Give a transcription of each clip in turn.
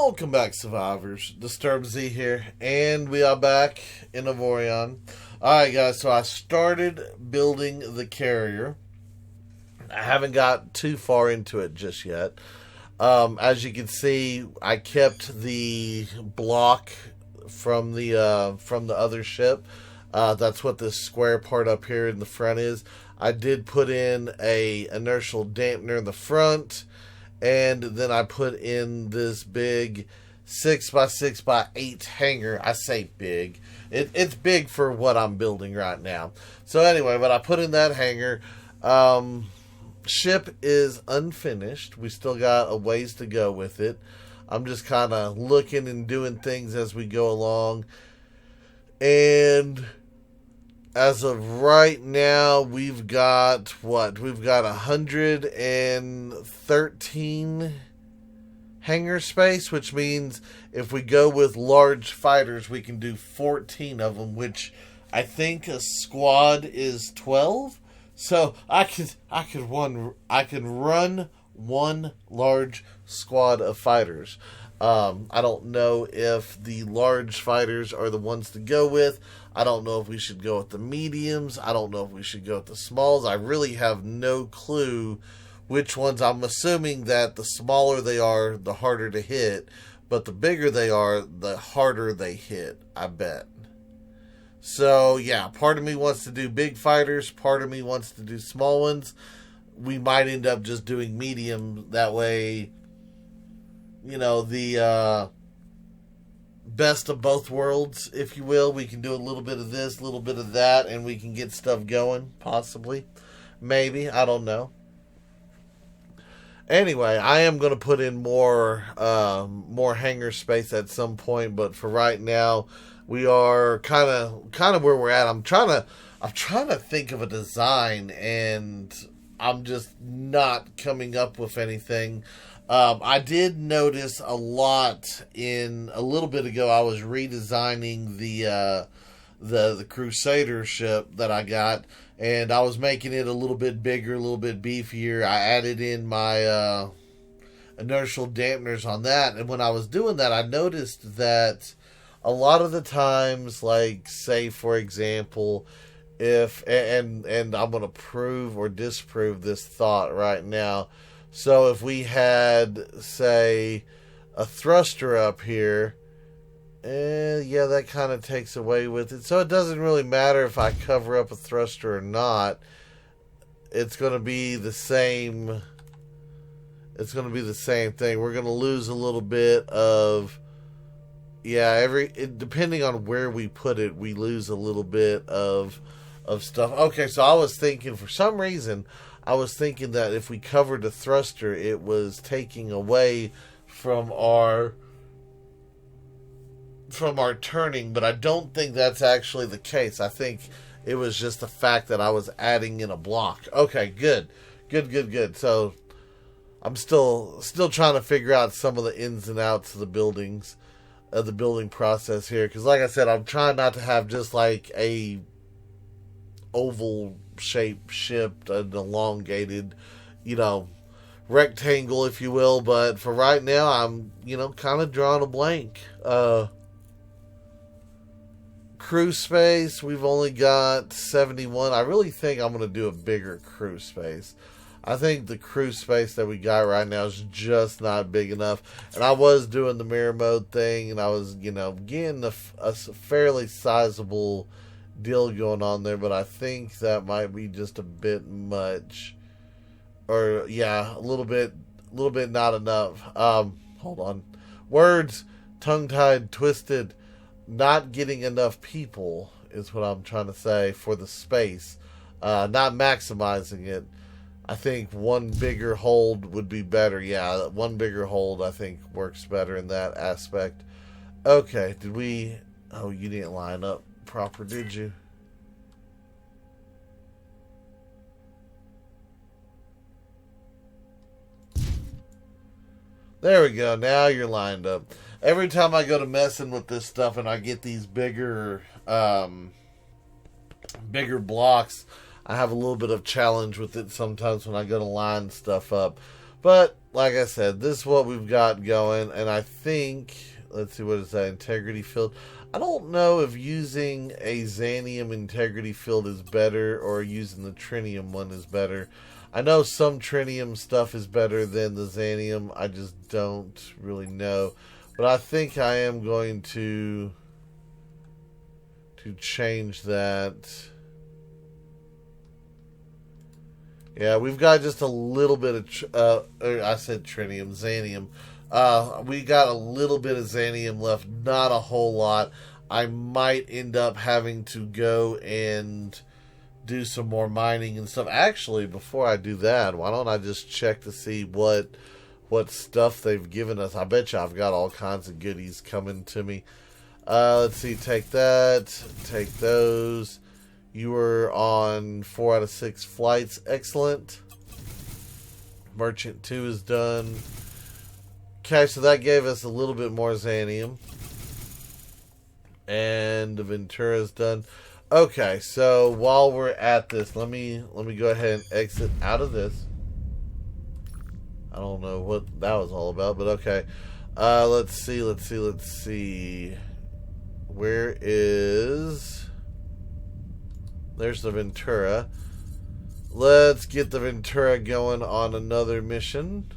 Welcome back, survivors. Disturb Z here, and we are back in Avorion. Alright guys, so I started building the carrier. I haven't got too far into it just yet. As you can see, I kept the block from the other ship. That's what this square part up here in the front is. I did put in a inertial dampener in the front, and then I put in this big 6x6x8 hangar. I say big. It's big for what I'm building right now. So anyway, but I put in that hangar. Ship is unfinished. We still got a ways to go with it. I'm just kind of looking and doing things as we go along. And as of right now, we've got what? We've got 113 hangar space, which means if we go with large fighters, we can do 14 of them, which I think a squad is 12. So I can run one large squad of fighters. I don't know if the large fighters are the ones to go with. I don't know if we should go with the mediums. I don't know if we should go with the smalls. I really have no clue which ones. I'm assuming that the smaller they are, the harder to hit. But the bigger they are, the harder they hit, I bet. So, yeah, part of me wants to do big fighters. Part of me wants to do small ones. We might end up just doing medium. That way, you know, the best of both worlds, if you will. We can do a little bit of this, a little bit of that, and we can get stuff going, possibly. Maybe, I don't know. Anyway, I am going to put in more hangar space at some point, but for right now, we are kind of where we're at. I'm trying to think of a design, and I'm just not coming up with anything. I did notice a lot a little bit ago. I was redesigning the Crusader ship that I got, and I was making it a little bit bigger, a little bit beefier. I added in my inertial dampeners on that, and when I was doing that, I noticed that a lot of the times, like, say, for example, if, and I'm going to prove or disprove this thought right now. So if we had, say, a thruster up here, yeah, that kind of takes away with it. So it doesn't really matter if I cover up a thruster or not. It's going to be the same. It's going to be the same thing. We're going to lose a little bit of, yeah, depending on where we put it, we lose a little bit of stuff. Okay, so I was thinking, for some reason, I was thinking that if we covered the thruster, it was taking away from our turning, but I don't think that's actually the case. I think it was just the fact that I was adding in a block. Okay, good. So I'm still trying to figure out some of the ins and outs of the building process here, because like I said, I'm trying not to have just like a oval shaped ship, an elongated, rectangle, if you will. But for right now, I'm kind of drawing a blank. Crew space, we've only got 71. I really think I'm going to do a bigger crew space. I think the crew space that we got right now is just not big enough. And I was doing the mirror mode thing, and I was, getting a fairly sizable deal going on there, but I think that might be just a bit much. Or, yeah, a little bit not enough. Hold on. Words, tongue-tied, twisted. Not getting enough people is what I'm trying to say for the space. Not maximizing it. I think one bigger hold would be better. Yeah, one bigger hold I think works better in that aspect. Okay, did we... Oh, you didn't line up proper, did you? There we go. Now you're lined up. Every time I go to messing with this stuff and I get these bigger blocks, I have a little bit of challenge with it sometimes when I go to line stuff up. But like I said, this is what we've got going, and I think, let's see, what is that, integrity field? I don't know if using a Xanium integrity field is better or using the Trinium one is better. I know some Trinium stuff is better than the Xanium. I just don't really know. But I think I am going to change that. Yeah, we've got just a little bit of, I said Trinium, Xanium. We got a little bit of Xanium left, not a whole lot. I might end up having to go and do some more mining and stuff. Actually, before I do that, why don't I just check to see what stuff they've given us. I bet you I've got all kinds of goodies coming to me. Let's see, take that, take those. You were on 4 out of 6 flights. Excellent. Merchant 2 is done. Okay, so that gave us a little bit more Xanium. And the Ventura's done. Okay, so while we're at this, let me go ahead and exit out of this. I don't know what that was all about, but okay. Let's see. Where is... There's the Ventura. Let's get the Ventura going on another mission.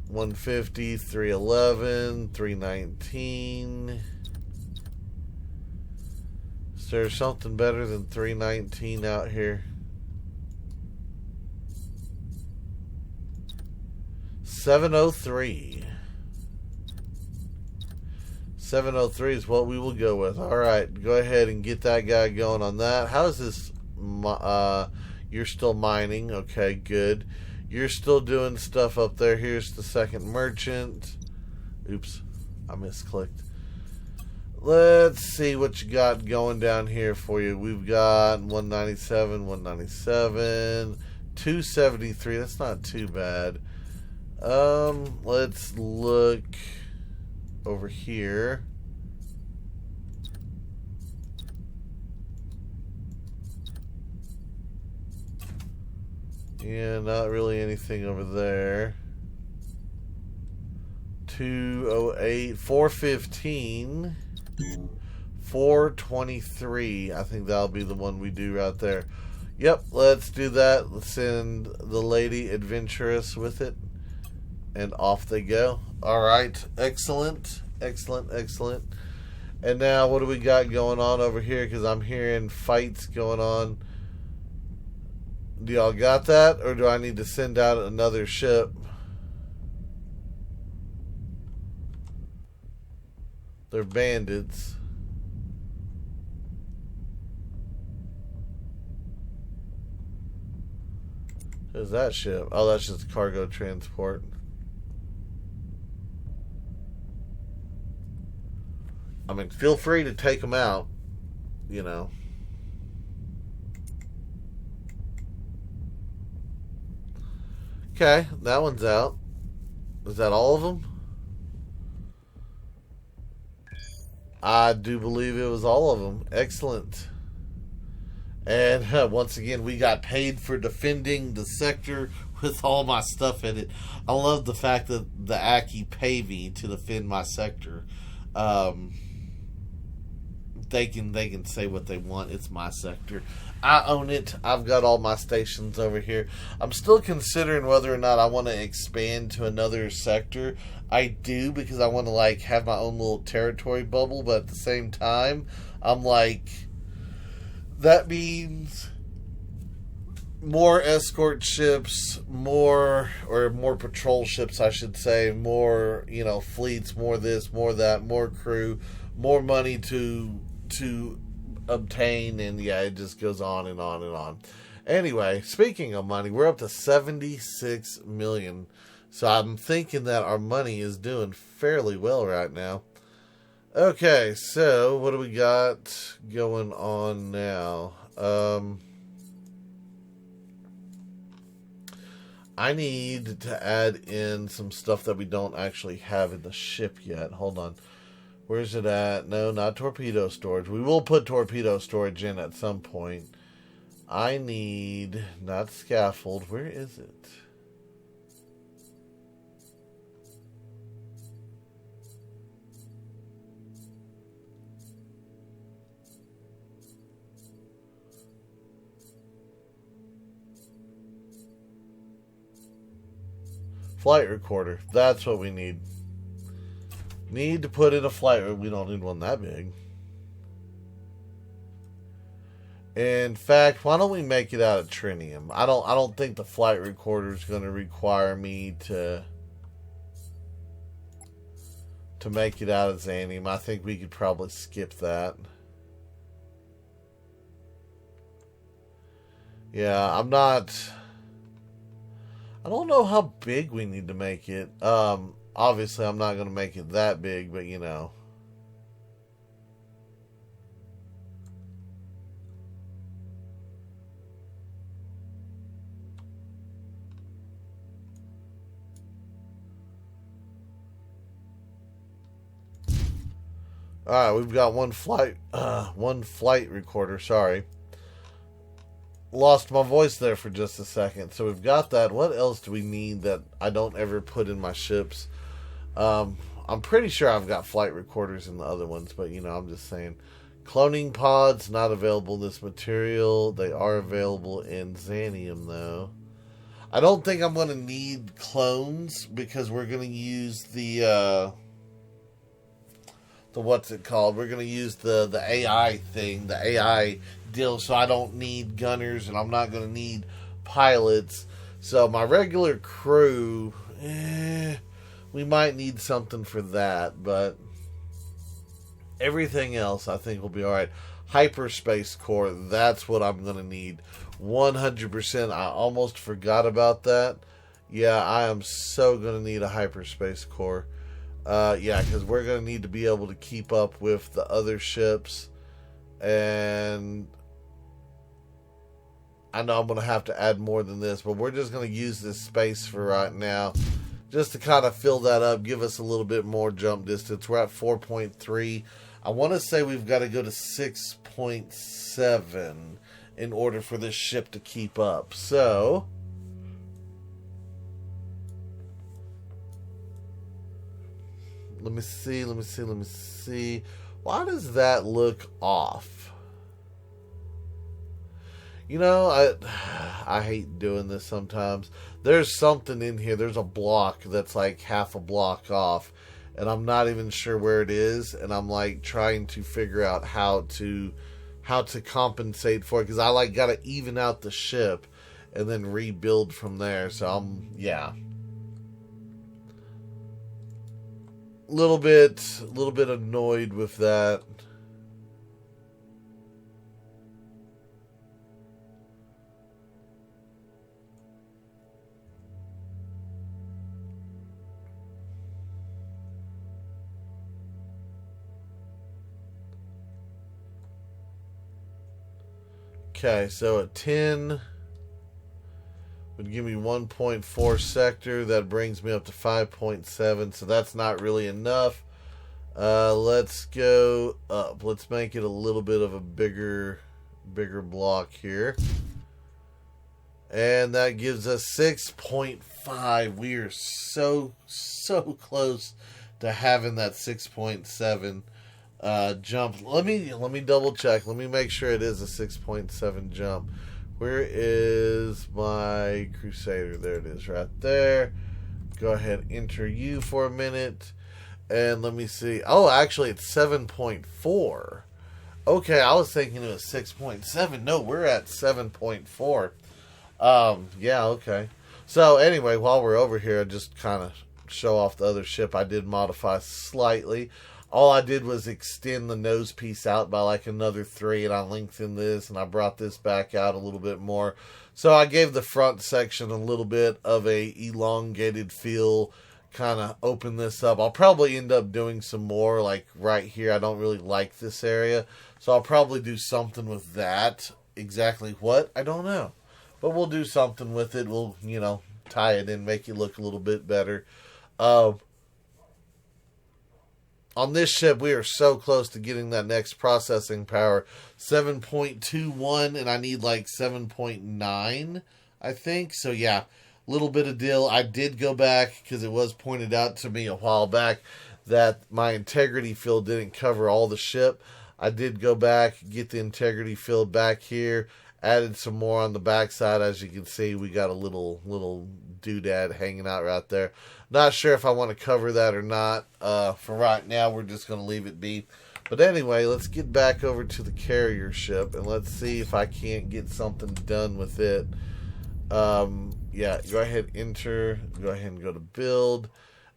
150, 311, 319. Is there something better than 319 out here? 703. 703 is what we will go with. Alright, go ahead and get that guy going on that. How is this? You're still mining. Okay, good. You're still doing stuff up there. Here's the second merchant. Oops, I misclicked. Let's see what you got going down here for you. We've got 197, 197, 273. That's not too bad. Let's look over here. Yeah, not really anything over there. 208, 415, 423. I think that'll be the one we do right there. Yep, let's do that. Let's send the Lady Adventurous with it. And off they go. Alright, excellent. Excellent. And now what do we got going on over here? Because I'm hearing fights going on. Do y'all got that? Or do I need to send out another ship? They're bandits. Who's that ship? Oh, that's just cargo transport. I mean, feel free to take them out, you know. Okay, that one's out. Is that all of them? I do believe it was all of them. Excellent. And once again, we got paid for defending the sector with all my stuff in it. I love the fact that the Aki pay me to defend my sector. They can say what they want. It's my sector. I own it. I've got all my stations over here. I'm still considering whether or not I want to expand to another sector. I do, because I want to like have my own little territory bubble, but at the same time, I'm like, that means more escort ships, more patrol ships, I should say, more, fleets, more this, more that, more crew, more money to obtain, and yeah, it just goes on and on and on. Anyway, speaking of money, we're up to 76 million. So I'm thinking that our money is doing fairly well right now. Okay, so what do we got going on now? I need to add in some stuff that we don't actually have in the ship yet. Hold on. Where's it at? No, not torpedo storage. We will put torpedo storage in at some point. I need, not scaffold. Where is it? flight recorder. That's what we need. Need to put in a flight. We don't need one that big. In fact, why don't we make it out of trinium? I don't think the flight recorder is going to require me to make it out of xanium. I think we could probably skip that. Yeah, I don't know how big we need to make it. Obviously, I'm not going to make it that big, but you know. All right, we've got one flight recorder. Sorry, lost my voice there for just a second. So we've got that. What else do we need that I don't ever put in my ships? I'm pretty sure I've got flight recorders in the other ones, but you know, I'm just saying. Cloning pods not available in this material. They are available in xanium though. I don't think I'm going to need clones because we're going to use the what's it called? We're going to use the AI thing, the AI deal, so I don't need gunners and I'm not going to need pilots. So my regular crew, we might need something for that, but everything else I think will be alright. Hyperspace core, that's what I'm going to need. 100%. I almost forgot about that. Yeah, I am so going to need a hyperspace core. Yeah, because we're going to need to be able to keep up with the other ships. And I know I'm going to have to add more than this, but we're just going to use this space for right now. Just to kind of fill that up, give us a little bit more jump distance. We're at 4.3. I want to say we've got to go to 6.7 in order for this ship to keep up. So let me see. Why does that look off? You know, I hate doing this sometimes. There's something in here. There's a block that's like half a block off, and I'm not even sure where it is, and I'm like trying to figure out how to compensate for it, because I like gotta even out the ship and then rebuild from there. So I'm little bit annoyed with that. Okay, so a 10 would give me 1.4 sector. That brings me up to 5.7, so that's not really enough. Let's go up. Let's make it a little bit of a bigger block here. And that gives us 6.5. We are so close to having that 6.7 jump. Let me double check. Let me make sure it is a 6.7 jump. Where is my Crusader? There it is, right there. Go ahead, enter you for a minute, and let me see. Oh, actually, it's 7.4. Okay, I was thinking it was 6.7. No, we're at 7.4. Yeah, okay. So anyway, while we're over here, I just kind of show off the other ship. I did modify slightly. All I did was extend the nose piece out by like another 3, and I lengthened this, and I brought this back out a little bit more. So I gave the front section a little bit of a elongated feel, kind of open this up. I'll probably end up doing some more, like right here. I don't really like this area, so I'll probably do something with that. Exactly what? I don't know. But we'll do something with it. We'll, you know, tie it in, make it look a little bit better. On this ship, we are so close to getting that next processing power. 7.21, and I need like 7.9, I think. So yeah, little bit of deal. I did go back, because it was pointed out to me a while back that my integrity field didn't cover all the ship. I did go back, get the integrity field back here, Added some more on the backside. As you can see, we got a little doodad hanging out right there. Not sure if I want to cover that or not. For right now, we're just going to leave it be. But anyway, let's get back over to the carrier ship and let's see if I can't get something done with it. Yeah, go ahead, enter. Go ahead and go to build.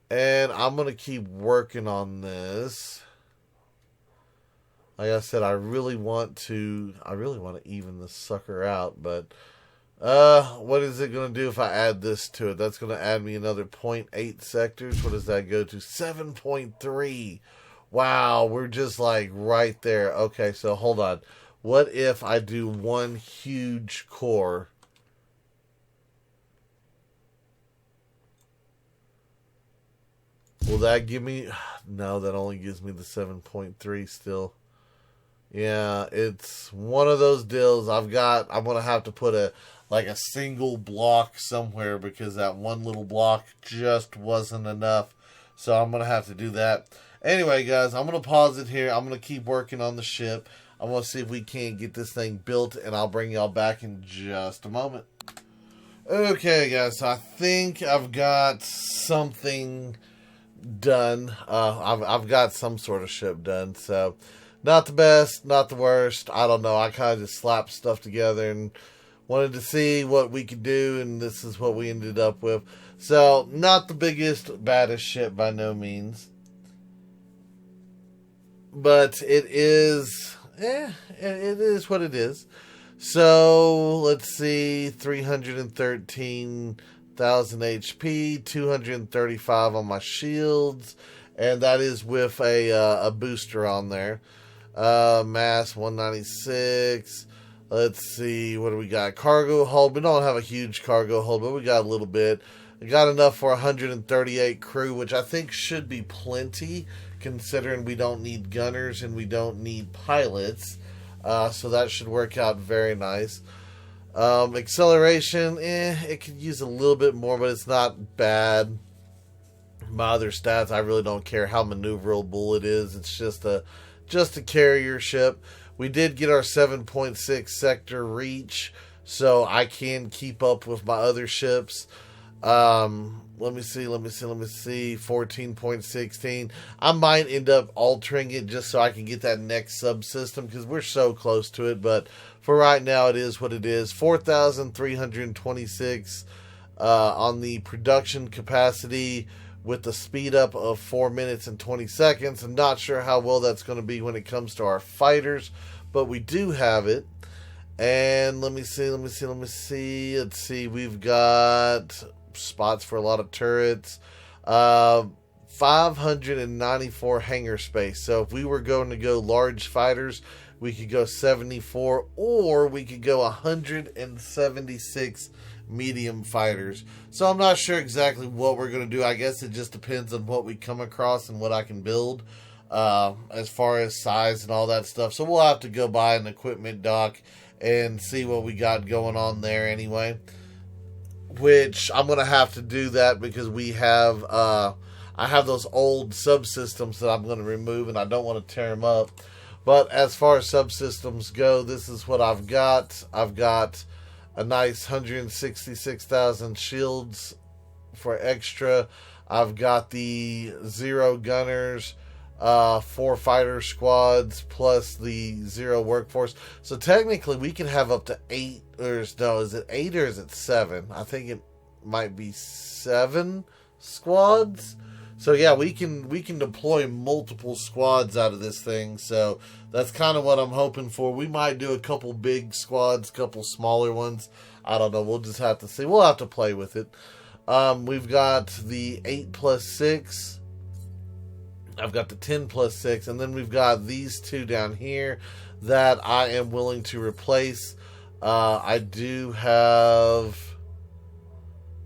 And I'm going to keep working on this. Like I said, I really want to even this sucker out, but what is it going to do if I add this to it? That's going to add me another 0.8 sectors. What does that go to? 7.3. Wow, we're just like right there. Okay, so hold on. What if I do one huge core? Will that give me... No, that only gives me the 7.3 still. Yeah, it's one of those deals. I'm going to have to put a single block somewhere because that one little block just wasn't enough. So I'm going to have to do that. Anyway, guys, I'm going to pause it here. I'm going to keep working on the ship. I'm going to see if we can't get this thing built, and I'll bring y'all back in just a moment. Okay, guys, so I think I've got something done. I've got some sort of ship done, so... Not the best, not the worst. I don't know. I kind of just slapped stuff together and wanted to see what we could do, and this is what we ended up with. So, not the biggest, baddest ship by no means. But it is, it is what it is. So, let's see, 313,000 HP, 235 on my shields, and that is with a booster on there. Mass 196. Let's see, what do we got? Cargo hold. We don't have a huge cargo hold, but we got a little bit. We got enough for 138 crew, which I think should be plenty, considering we don't need gunners and we don't need pilots. So that should work out very nice. Acceleration, it could use a little bit more, but it's not bad. My other stats, I really don't care how maneuverable it is. It's just a carrier ship. We did get our 7.6 sector reach, so I can keep up with my other ships. Let me see. 14.16. I might end up altering it just so I can get that next subsystem because we're so close to it. But for right now, it is what it is. 4,326 on the production capacity, with the speed up of 4 minutes and 20 seconds. I'm not sure how well that's going to be when it comes to our fighters, but we do have it. And let me see. Let's see. We've got spots for a lot of turrets. 594 hangar space. So if we were going to go large fighters, we could go 74, or we could go 176 medium fighters. So I'm not sure exactly what we're going to do. I guess it just depends on what we come across and what I can build as far as size and all that stuff. So we'll have to go buy an equipment dock and see what we got going on there anyway. Which I'm going to have to do that because we have I have those old subsystems that I'm going to remove, and I don't want to tear them up. But as far as subsystems go, this is what I've got. I've got a nice 166,000 shields for extra. I've got the 0 gunners, 4 fighter squads, plus the 0 workforce. So technically we can have up to 8, is it 8 or is it 7? I think it might be 7 squads. So yeah, we can deploy multiple squads out of this thing. So that's kind of what I'm hoping for. We might do a couple big squads, couple smaller ones. I don't know. We'll just have to see. We'll have to play with it. We've got the 8+6. I've got the 10+6, and then we've got these 2 down here that I am willing to replace. I do have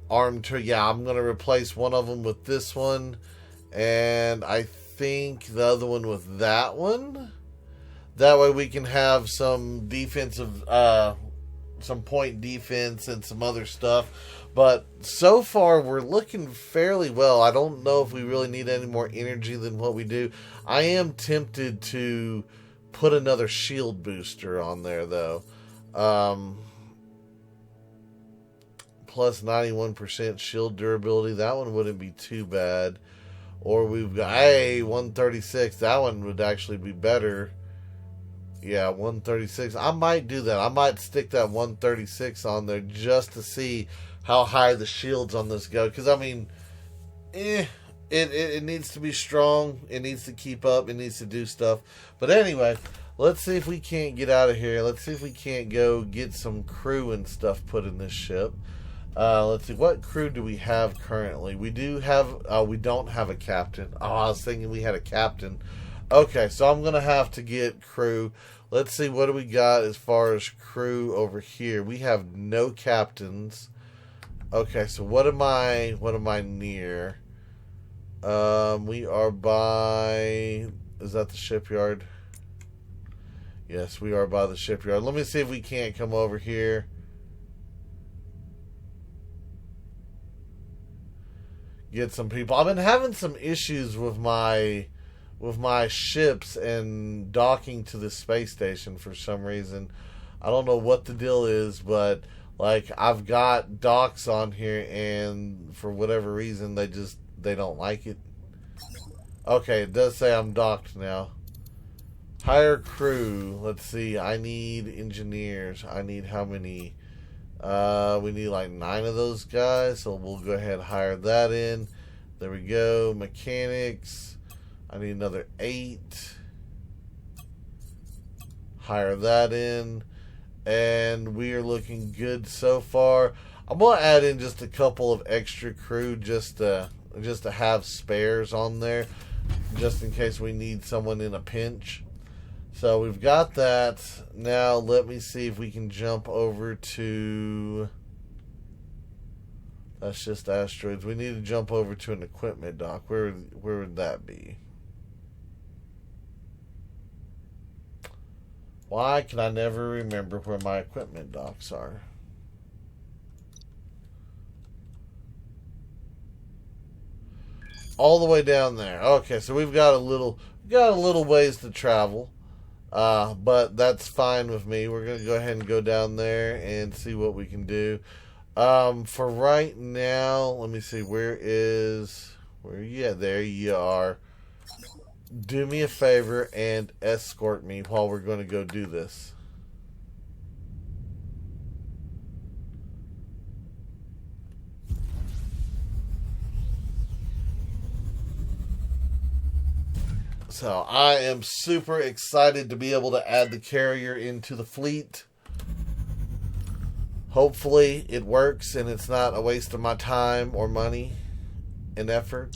armed. Yeah, I'm going to replace one of them with this one, and I think the other one with that one. That way we can have some defensive, some point defense and some other stuff. But so far we're looking fairly well. I don't know if we really need any more energy than what we do. I am tempted to put another shield booster on there though. Um, plus 91% shield durability. That one wouldn't be too bad. Or we've got, hey, 136. That one would actually be better. Yeah, 136. I might do that. I might stick that 136 on there just to see how high the shields on this go. Because, I mean, it needs to be strong. It needs to keep up. It needs to do stuff. But anyway, let's see if we can't get out of here. Let's see if we can't go get some crew and stuff put in this ship. Let's see. What crew do we have currently? We do have... we don't have a captain. Oh, I was thinking we had a captain. Okay, so I'm going to have to get crew. Let's see, what do we got as far as crew over here? We have no captains. Okay, so what am I near? We are by... Is that the shipyard? Yes, we are by the shipyard. Let me see if we can't come over here. Get some people. I've been having some issues with my ships and docking to the space station for some reason. I don't know what the deal is, but like I've got docks on here and for whatever reason they don't like it. Okay, it does say I'm docked now. Hire crew. Let's see. I need engineers. I need how many? We need like 9 of those guys, so we'll go ahead and hire that in. There we go. Mechanics. I need another 8. Hire that in. And we are looking good so far. I'm going to add in just a couple of extra crew just to have spares on there. Just in case we need someone in a pinch. So we've got that. Now let me see if we can jump over to... That's just asteroids. We need to jump over to an equipment dock. Where would that be? Why can I never remember where my equipment docks are? All the way down there. Okay, so we've got a little ways to travel. But that's fine with me. We're going to go ahead and go down there and see what we can do. For right now, let me see. Yeah, there you are. Do me a favor and escort me while we're going to go do this. So I am super excited to be able to add the carrier into the fleet. Hopefully it works and it's not a waste of my time or money and effort.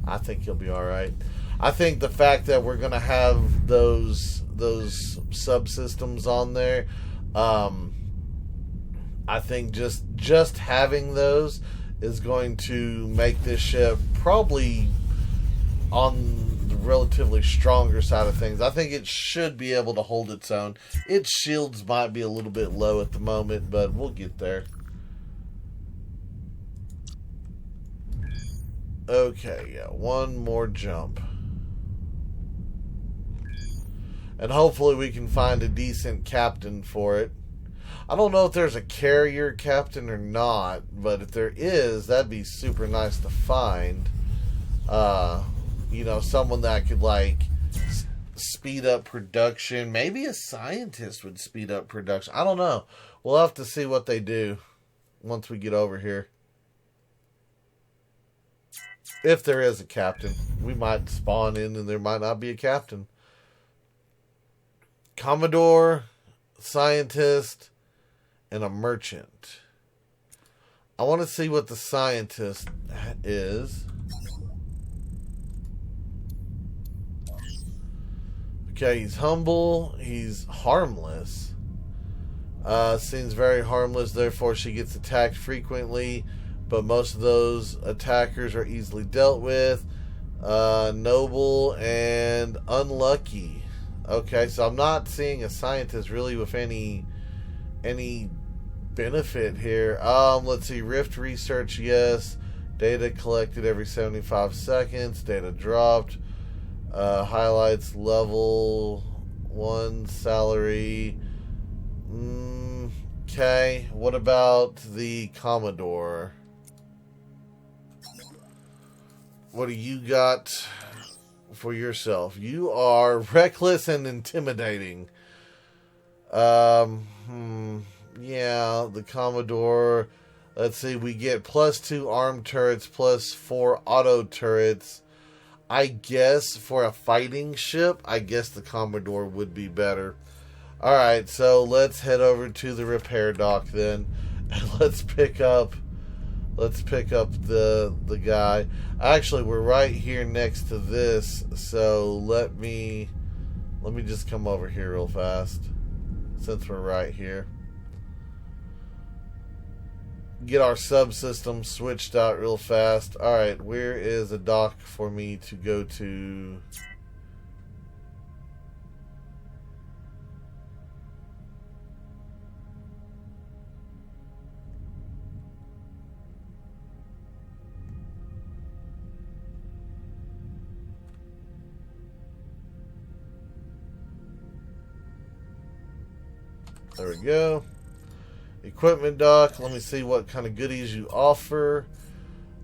I think you'll be alright. I think the fact that we're going to have those subsystems on there, I think just having those is going to make this ship probably on the relatively stronger side of things. I think it should be able to hold its own. Its shields might be a little bit low at the moment, but we'll get there. Okay, yeah, one more jump. And hopefully we can find a decent captain for it. I don't know if there's a carrier captain or not, but if there is, that'd be super nice to find. You know, someone that could, like, speed up production. Maybe a scientist would speed up production. I don't know. We'll have to see what they do once we get over here. If there is a captain. We might spawn in and there might not be a captain. Commodore, scientist, and a merchant. I want to see what the scientist is. Okay, he's humble. He's harmless. Seems very harmless, therefore she gets attacked frequently, but most of those attackers are easily dealt with. Noble and unlucky. Okay, so I'm not seeing a scientist really with any benefit here. Let's see. Rift research, yes. Data collected every 75 seconds. Data dropped. Highlights level 1 salary. Okay, what about the Commodore? What do you got for yourself? You are reckless and intimidating. Yeah, the Commodore. Let's see, we get +2 armed turrets, +4 auto turrets. I guess for a fighting ship, I guess the Commodore would be better. Alright, so let's head over to the repair dock then. And let's pick up the guy. Actually, we're right here next to this, so let me just come over here real fast since we're right here. Get our subsystem switched out real fast. Alright, where is a dock for me to go to? There we go. Equipment dock. Let me see what kind of goodies you offer.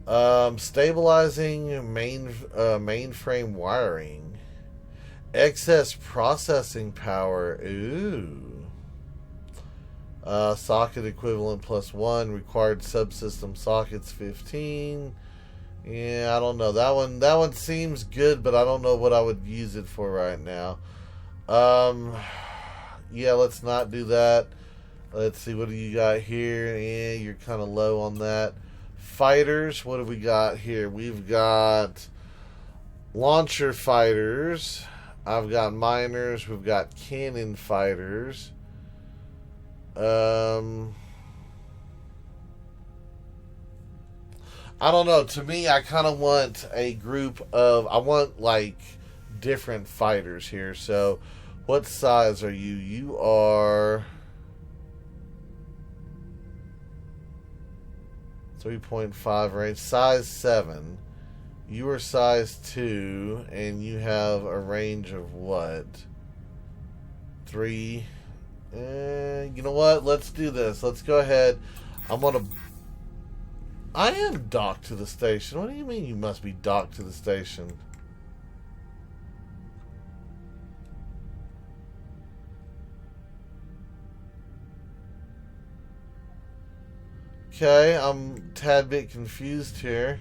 Stabilizing mainframe wiring. Excess processing power. Ooh. Socket equivalent +1. Required subsystem sockets 15. Yeah, I don't know. That one seems good, but I don't know what I would use it for right now. Yeah, let's not do that. Let's see, what do you got here? Yeah, you're kind of low on that. Fighters, what have we got here? We've got launcher fighters. I've got miners. We've got cannon fighters. I don't know. To me, I kind of want a group of... I want, like, different fighters here. So, what size are you? You are... 3.5 range. Size 7. You are size 2. And you have a range of what? 3. You know what? Let's do this. Let's go ahead. I am docked to the station. What do you mean you must be docked to the station? Okay, I'm a tad bit confused here.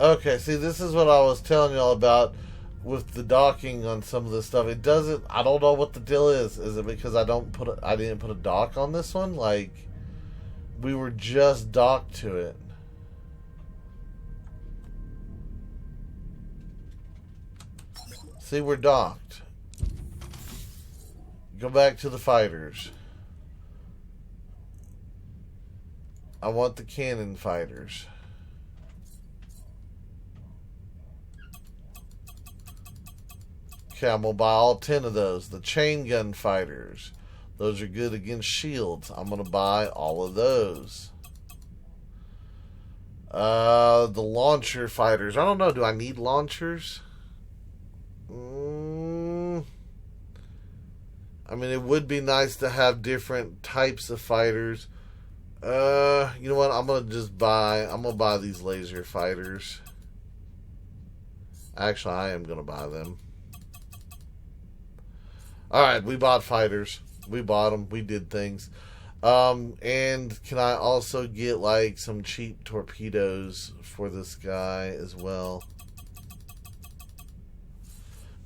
Okay, see, this is what I was telling y'all about with the docking on some of this stuff. It doesn't... I don't know what the deal is. Is it because I didn't put a dock on this one? Like, we were just docked to it. See, we're docked. Go back to the fighters. I want the cannon fighters. Okay, I'm going to buy all 10 of those. The chain gun fighters. Those are good against shields. I'm going to buy all of those. The launcher fighters. I don't know. Do I need launchers? I mean, it would be nice to have different types of fighters. You know what? I'm going to buy these laser fighters. Actually, I am going to buy them. Alright, we bought fighters. We bought them. We did things. And can I also get, like, some cheap torpedoes for this guy as well?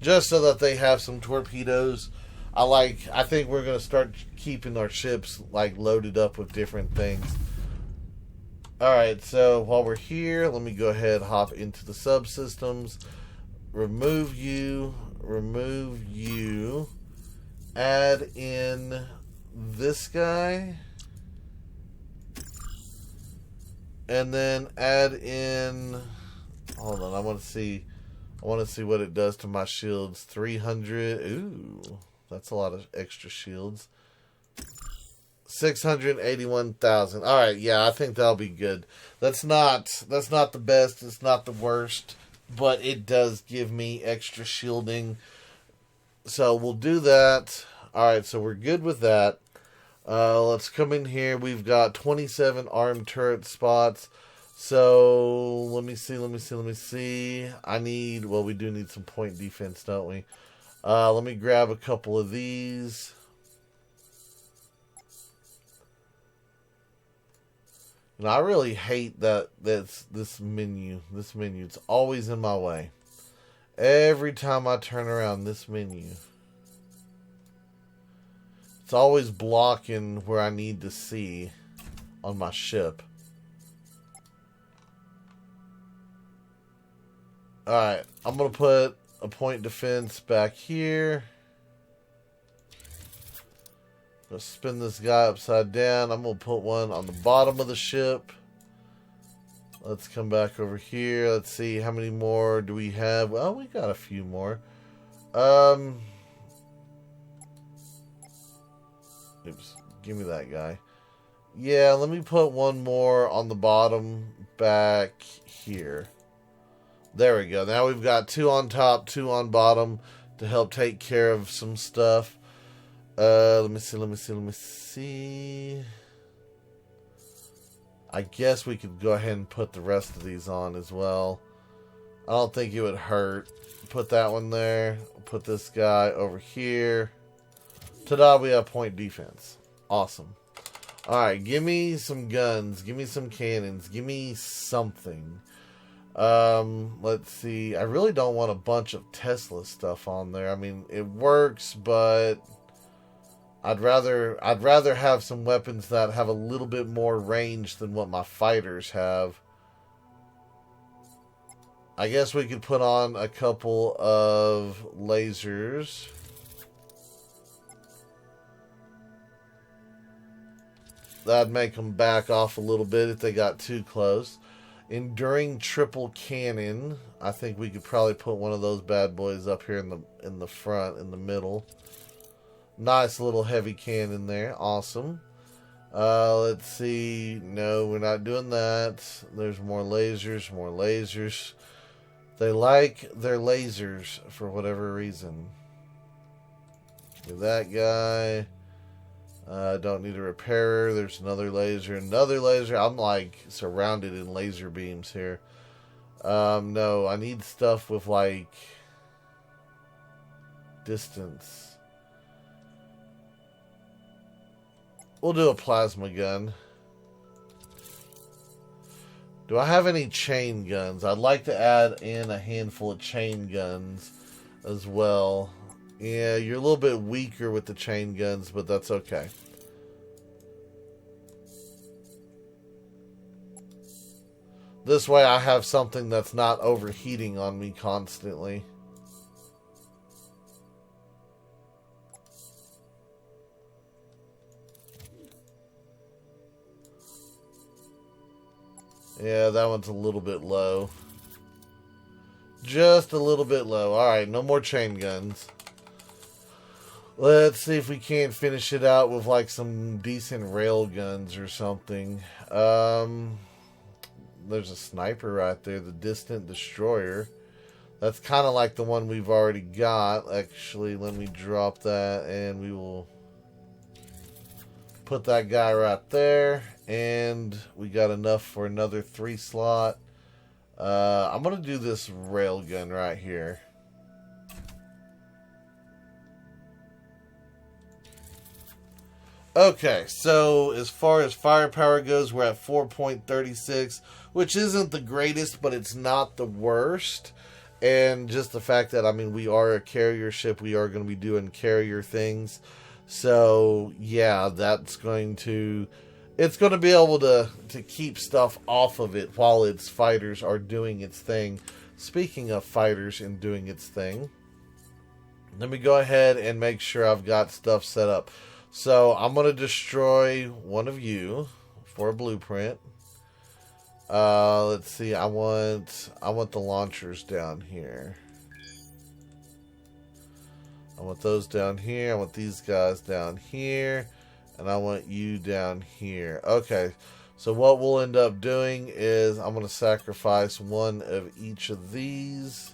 Just so that they have some torpedoes. I think we're going to start keeping our ships, like, loaded up with different things. Alright, so while we're here, let me go ahead and hop into the subsystems. Remove you. Add in this guy. And then add in... Hold on, I want to see what it does to my shields. 300. Ooh, that's a lot of extra shields. 681,000. All right, yeah, I think that'll be good. That's not the best. It's not the worst, but it does give me extra shielding. So we'll do that. All right, so we're good with that. Let's come in here. We've got 27 armed turret spots. So let me see. Well, we do need some point defense, don't we? Let me grab a couple of these. And I really hate this menu. This menu, it's always in my way. Every time I turn around, this menu. It's always blocking where I need to see on my ship. Alright, I'm going to put a point defense back here. I'm going to spin this guy upside down. I'm going to put one on the bottom of the ship. Let's come back over here. Let's see, how many more do we have? Well, we got a few more. Oops, give me that guy. Yeah, let me put one more on the bottom back here. There we go. Now we've got 2 on top, 2 on bottom to help take care of some stuff. Let me see. I guess we could go ahead and put the rest of these on as well. I don't think it would hurt. Put that one there. Put this guy over here. Ta-da, we have point defense. Awesome. Alright, give me some guns. Give me some cannons. Give me something. Let's see. I really don't want a bunch of Tesla stuff on there. I mean, it works, but I'd rather have some weapons that have a little bit more range than what my fighters have. I guess we could put on a couple of lasers. That'd make them back off a little bit if they got too close. Enduring triple cannon. I think we could probably put one of those bad boys up here in the front, in the middle. Nice little heavy cannon there. Awesome. Let's see. No, we're not doing that. There's more lasers, more lasers. They like their lasers for whatever reason. Do that guy. Don't need a repairer. There's another laser. Another laser. I'm like surrounded in laser beams here. No, I need stuff with like distance. We'll do a plasma gun. Do I have any chain guns? I'd like to add in a handful of chain guns as well. Yeah, you're a little bit weaker with the chain guns, but that's okay. This way I have something that's not overheating on me constantly. Yeah, that one's a little bit low. Just a little bit low. Alright, no more chain guns. Let's see if we can't finish it out with like some decent rail guns or something. There's a sniper right there, the Distant Destroyer. That's kind of like the one we've already got. Actually, let me drop that and we will put that guy right there. And we got enough for another 3 slot. I'm going to do this rail gun right here. Okay, so as far as firepower goes, we're at 4.36, which isn't the greatest, but it's not the worst. And just the fact that, I mean, we are a carrier ship, we are going to be doing carrier things. So, yeah, that's going to... It's going to be able to keep stuff off of it while its fighters are doing its thing. Speaking of fighters and doing its thing, let me go ahead and make sure I've got stuff set up. So I'm going to destroy one of you for a blueprint. Let's see. I want the launchers down here. I want those down here. I want these guys down here. And I want you down here. Okay. So what we'll end up doing is I'm going to sacrifice one of each of these.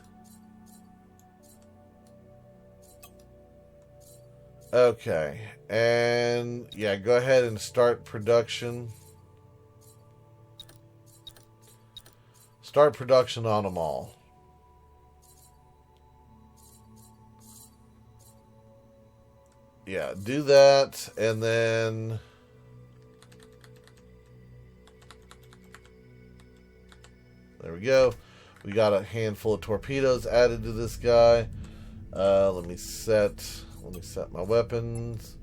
Okay. And yeah, go ahead and start production. Start production on them all. Yeah, do that, and then there we go. We got a handful of torpedoes added to this guy. Let me set my weapons.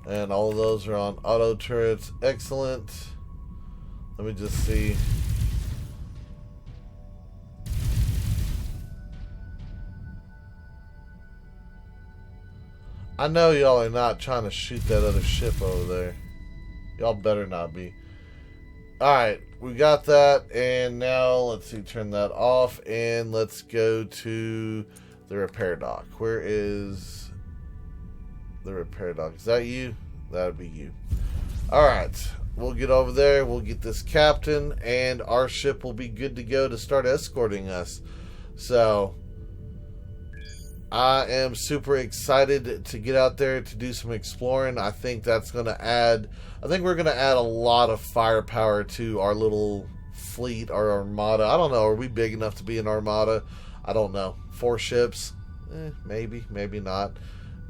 And all of those are on auto turrets. Excellent. Let me just see. I know y'all are not trying to shoot that other ship over there. Y'all better not be. Alright, we got that. And now, let's see, turn that off. And let's go to the repair dock. Where is the repair dock? Is that you? That'd be you. Alright, we'll get over there. We'll get this captain. And our ship will be good to go to start escorting us. So I am super excited to get out there to do some exploring. I think that's going to add, I think we're going to add a lot of firepower to our little fleet, our armada. I don't know. Are we big enough to be an armada? I don't know. 4 ships? Maybe, maybe not.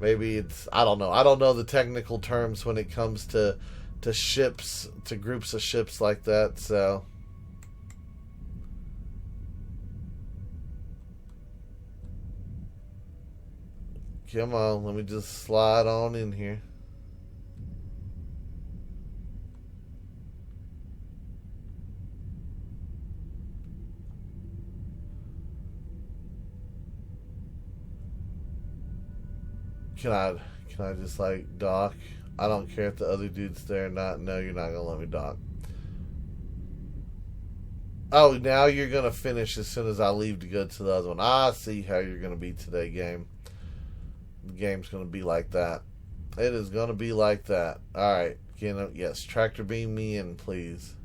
Maybe it's, I don't know. I don't know the technical terms when it comes to ships, to groups of ships like that. So come on, let me just slide on in here. Can I just like dock? I don't care if the other dude's there or not. No, you're not gonna let me dock. Oh, now you're gonna finish as soon as I leave to go to the other one. I see how you're gonna be today, game. The game's gonna be like that. It is gonna be like that. Alright. Yes, tractor beam me in, please.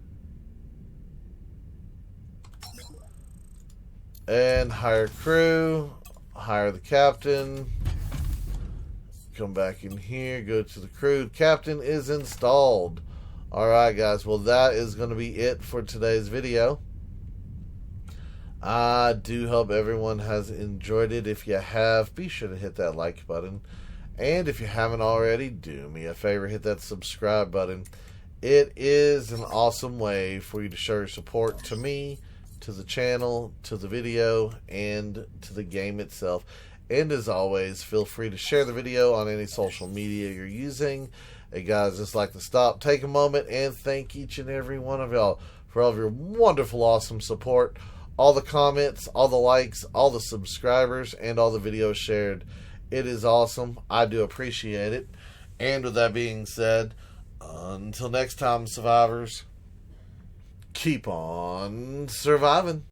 And hire crew. Hire the captain. Come back in here. Go to the crew. Captain is installed. Alright, guys. Well, that is going to be it for today's video. I do hope everyone has enjoyed it. If you have, be sure to hit that like button. And if you haven't already, do me a favor, hit that subscribe button. It is an awesome way for you to show your support to me, to the channel, to the video, and to the game itself. And as always, feel free to share the video on any social media you're using. Hey guys, just like to stop, take a moment, and thank each and every one of y'all for all of your wonderful, awesome support. All the comments, all the likes, all the subscribers, and all the videos shared. It is awesome. I do appreciate it. And with that being said, until next time, survivors, keep on surviving.